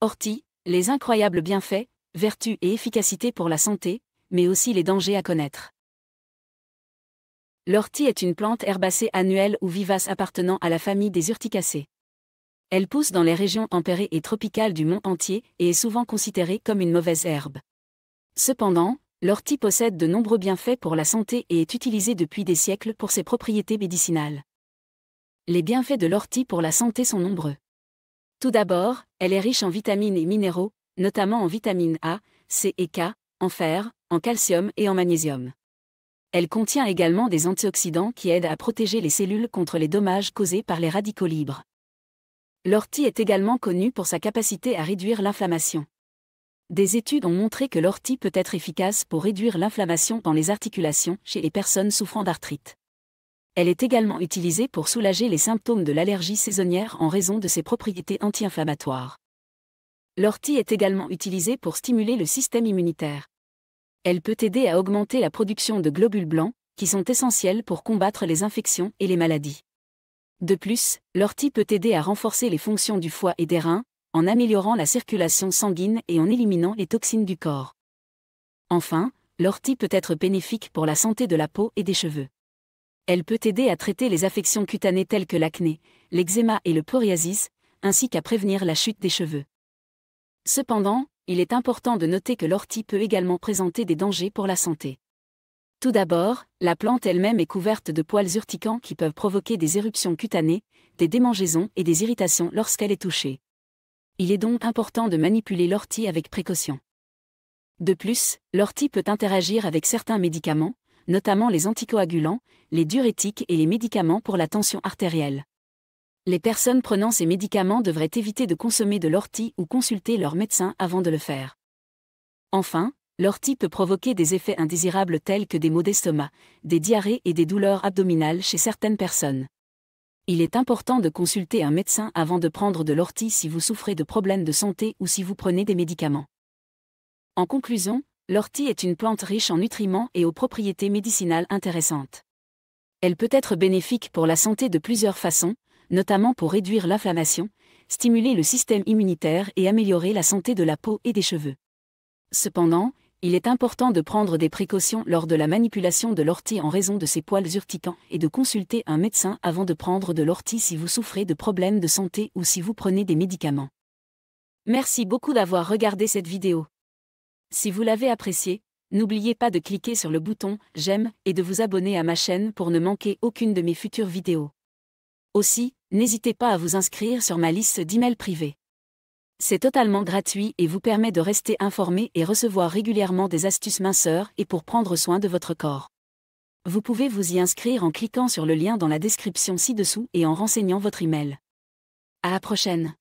Ortie, les incroyables bienfaits, vertus et efficacité pour la santé, mais aussi les dangers à connaître. L'ortie est une plante herbacée annuelle ou vivace appartenant à la famille des urticacées. Elle pousse dans les régions tempérées et tropicales du monde entier et est souvent considérée comme une mauvaise herbe. Cependant, l'ortie possède de nombreux bienfaits pour la santé et est utilisée depuis des siècles pour ses propriétés médicinales. Les bienfaits de l'ortie pour la santé sont nombreux. Tout d'abord, elle est riche en vitamines et minéraux, notamment en vitamines A, C et K, en fer, en calcium et en magnésium. Elle contient également des antioxydants qui aident à protéger les cellules contre les dommages causés par les radicaux libres. L'ortie est également connue pour sa capacité à réduire l'inflammation. Des études ont montré que l'ortie peut être efficace pour réduire l'inflammation dans les articulations chez les personnes souffrant d'arthrite. Elle est également utilisée pour soulager les symptômes de l'allergie saisonnière en raison de ses propriétés anti-inflammatoires. L'ortie est également utilisée pour stimuler le système immunitaire. Elle peut aider à augmenter la production de globules blancs, qui sont essentiels pour combattre les infections et les maladies. De plus, l'ortie peut aider à renforcer les fonctions du foie et des reins, en améliorant la circulation sanguine et en éliminant les toxines du corps. Enfin, l'ortie peut être bénéfique pour la santé de la peau et des cheveux. Elle peut aider à traiter les affections cutanées telles que l'acné, l'eczéma et le psoriasis, ainsi qu'à prévenir la chute des cheveux. Cependant, il est important de noter que l'ortie peut également présenter des dangers pour la santé. Tout d'abord, la plante elle-même est couverte de poils urticants qui peuvent provoquer des éruptions cutanées, des démangeaisons et des irritations lorsqu'elle est touchée. Il est donc important de manipuler l'ortie avec précaution. De plus, l'ortie peut interagir avec certains médicaments, notamment les anticoagulants, les diurétiques et les médicaments pour la tension artérielle. Les personnes prenant ces médicaments devraient éviter de consommer de l'ortie ou consulter leur médecin avant de le faire. Enfin, l'ortie peut provoquer des effets indésirables tels que des maux d'estomac, des diarrhées et des douleurs abdominales chez certaines personnes. Il est important de consulter un médecin avant de prendre de l'ortie si vous souffrez de problèmes de santé ou si vous prenez des médicaments. En conclusion, l'ortie est une plante riche en nutriments et aux propriétés médicinales intéressantes. Elle peut être bénéfique pour la santé de plusieurs façons, notamment pour réduire l'inflammation, stimuler le système immunitaire et améliorer la santé de la peau et des cheveux. Cependant, il est important de prendre des précautions lors de la manipulation de l'ortie en raison de ses poils urticants et de consulter un médecin avant de prendre de l'ortie si vous souffrez de problèmes de santé ou si vous prenez des médicaments. Merci beaucoup d'avoir regardé cette vidéo. Si vous l'avez appréciée, n'oubliez pas de cliquer sur le bouton « J'aime » et de vous abonner à ma chaîne pour ne manquer aucune de mes futures vidéos. Aussi, n'hésitez pas à vous inscrire sur ma liste d'emails privés. C'est totalement gratuit et vous permet de rester informé et recevoir régulièrement des astuces minceurs et pour prendre soin de votre corps. Vous pouvez vous y inscrire en cliquant sur le lien dans la description ci-dessous et en renseignant votre email. À la prochaine.